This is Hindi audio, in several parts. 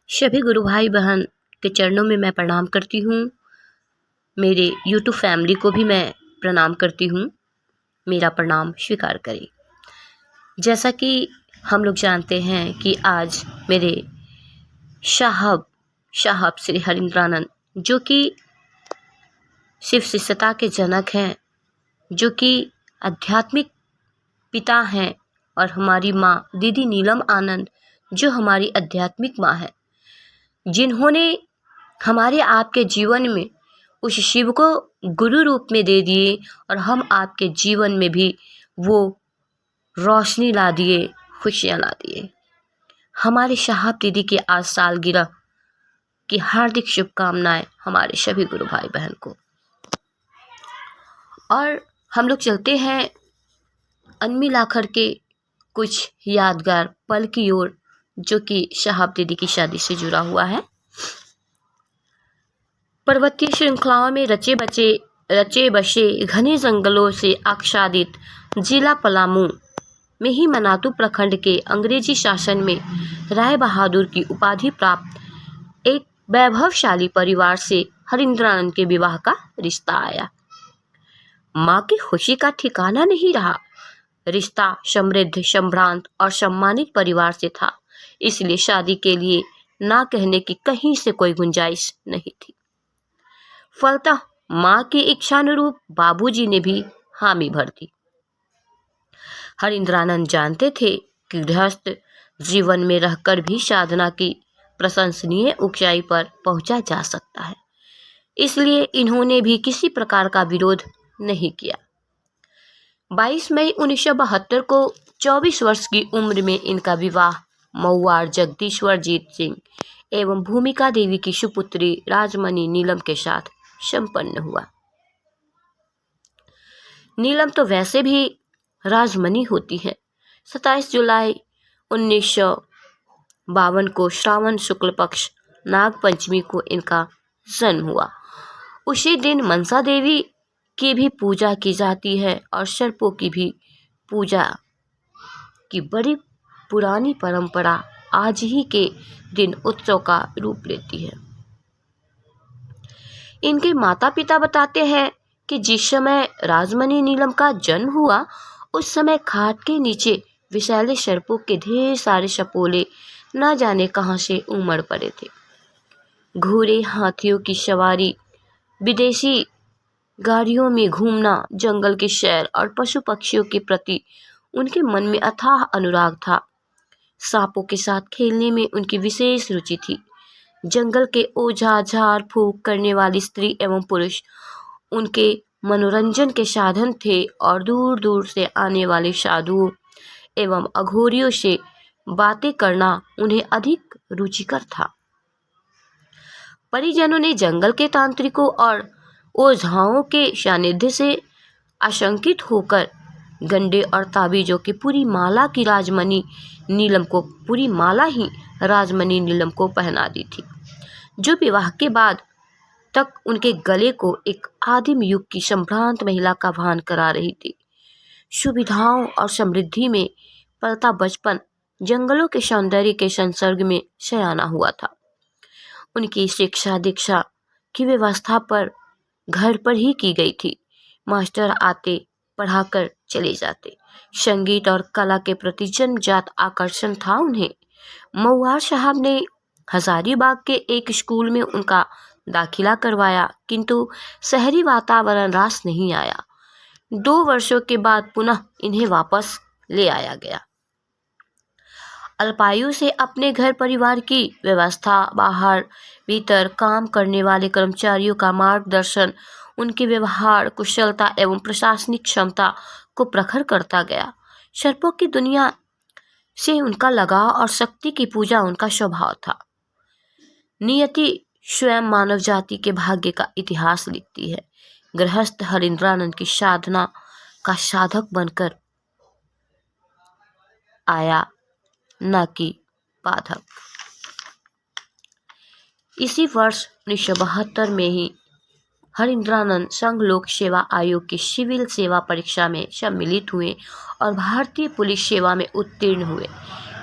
सभी गुरु भाई बहन के चरणों में मैं प्रणाम करती हूँ। मेरे यूट्यूब फैमिली को भी मैं प्रणाम करती हूँ। मेरा प्रणाम स्वीकार करें। जैसा कि हम लोग जानते हैं कि आज मेरे साहब श्री हरिंद्रानंद, जो कि शिव शिष्यता के जनक हैं, जो कि आध्यात्मिक पिता हैं, और हमारी माँ दीदी नीलम आनंद, जो हमारी आध्यात्मिक माँ है, जिन्होंने हमारे आपके जीवन में उस शिव को गुरु रूप में दे दिए और हम आपके जीवन में भी वो रोशनी ला दिए, खुशियाँ ला दिए। हमारे साहब दीदी की आज सालगिरह की हार्दिक शुभकामनाएं हमारे सभी गुरु भाई बहन को। और हम लोग चलते हैं अनमिलाखर के कुछ यादगार पल की ओर, जो कि साहब दीदी की शादी से जुड़ा हुआ है। पर्वतीय श्रृंखलाओं में रचे बसे घने जंगलों से आच्छादित जिला पलामू में ही मनातू प्रखंड के अंग्रेजी शासन में राय बहादुर की उपाधि प्राप्त एक वैभवशाली परिवार से हरिंद्रानंद के विवाह का रिश्ता आया। माँ की खुशी का ठिकाना नहीं रहा। रिश्ता समृद्ध, संभ्रांत और सम्मानित परिवार से था, इसलिए शादी के लिए ना कहने की कहीं से कोई गुंजाइश नहीं थी। फलतः माँ की इच्छानुरूप बाबूजी ने भी हामी भर दी। हरिंद्रानंद जानते थे कि गृहस्थ जीवन में रहकर भी साधना की प्रशंसनीय ऊंचाई पर पहुंचा जा सकता है, इसलिए इन्होंने भी किसी प्रकार का विरोध नहीं किया। 22 मई 1972 को 24 वर्ष की उम्र में इनका विवाह मऊआर जगदीश्वर जीत सिंह एवं भूमिका देवी की सुपुत्री राजमणि नीलम के साथ संपन्न हुआ। नीलम तो वैसे भी राजमणि होती है। 27 जुलाई 1952 को श्रावण शुक्ल पक्ष नाग पंचमी को इनका जन्म हुआ। उसी दिन मनसा देवी की भी पूजा की जाती है और सर्पों की भी पूजा की बड़ी पुरानी परंपरा आज ही के दिन उत्सव का रूप लेती है। इनके माता पिता बताते हैं कि जिस समय राजमणि नीलम का जन्म हुआ, उस समय खाट के नीचे विषैले सर्पों के ढेर सारे शपोले न जाने कहां से उमड़ पड़े थे। घोड़े, हाथियों की सवारी, विदेशी गाड़ियों में घूमना, जंगल की सैर और पशु पक्षियों के प्रति उनके मन में अथाह अनुराग था। सांपों के साथ खेलने में उनकी विशेष रुचि थी। जंगल के ओझा झाड़ फूंक करने वाली स्त्री एवं पुरुष उनके मनोरंजन के साधन थे और दूर दूर से आने वाले साधुओं एवं अघोरियों से बातें करना उन्हें अधिक रुचिकर था। परिजनों ने जंगल के तांत्रिकों और ओझाओं के सानिध्य से आशंकित होकर गंडे और ताबीजों की पूरी माला राजमणि नीलम को पहना दी थी, जो विवाह के बाद तक उनके गले को एक आदिम युग की संभ्रांत महिला का भान करा रही थी। सुविधाओं और समृद्धि में पलता बचपन जंगलों के सौंदर्य के संसर्ग में सयाना हुआ था। उनकी शिक्षा दीक्षा की व्यवस्था पर घर पर ही की गई थी। मास्टर आते, पढ़ाकर चले जाते। संगीत और कला के प्रति जन्मजात आकर्षण था उन्हें। मऊआर साहब ने हजारीबाग के एक स्कूल में उनका दाखिला करवाया, किंतु शहरी वातावरण रास नहीं आया। 2 वर्षों के बाद पुनः इन्हें वापस ले आया गया। अल्पायु से अपने घर परिवार की व्यवस्था, बाहर भीतर काम करने वाले कर्मचारियों का मार्गदर्शन उनके व्यवहार कुशलता एवं प्रशासनिक क्षमता को प्रखर करता गया। सर्पों की दुनिया से उनका लगाव और शक्ति की पूजा उनका स्वभाव था। नियति स्वयं मानव जाति के भाग्य का इतिहास लिखती है। गृहस्थ हरिंद्रानंद की साधना का साधक बनकर आया, न कि बाधक। इसी वर्ष 1972 में ही हरिंद्रानंद संघ लोक सेवा आयोग की सिविल सेवा परीक्षा में सम्मिलित हुए और भारतीय पुलिस सेवा में उत्तीर्ण हुए,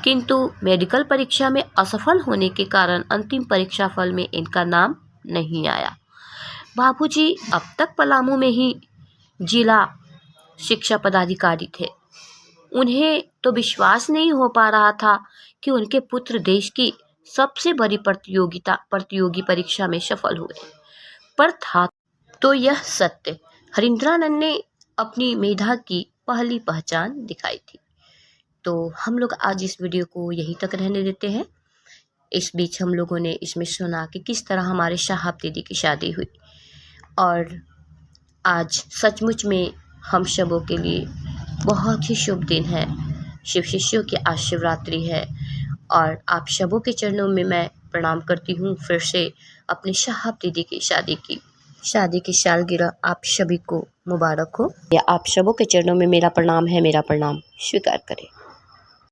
किंतु मेडिकल परीक्षा में असफल होने के कारण अंतिम परीक्षा फल में इनका नाम नहीं आया। बाबूजी अब तक पलामू में ही जिला शिक्षा पदाधिकारी थे। उन्हें तो विश्वास नहीं हो पा रहा था कि उनके पुत्र देश की सबसे बड़ी प्रतियोगी परीक्षा में सफल हुए, पर था तो यह सत्य। हरिंद्रानंद ने अपनी मेधा की पहली पहचान दिखाई थी। तो हम लोग आज इस वीडियो को यहीं तक रहने देते हैं। इस बीच हम लोगों ने इसमें सुना कि किस तरह हमारे शाहाब दीदी की शादी हुई, और आज सचमुच में हम सबों के लिए बहुत ही शुभ दिन है। शिव शिष्यों की आज शिवरात्रि है और आप सबों के चरणों में मैं प्रणाम करती हूँ। फिर से अपने शाहाब दीदी की शादी की सालगिरह आप सभी को मुबारक हो। या आप सबों के चरणों में मेरा प्रणाम है, मेरा प्रणाम स्वीकार करें।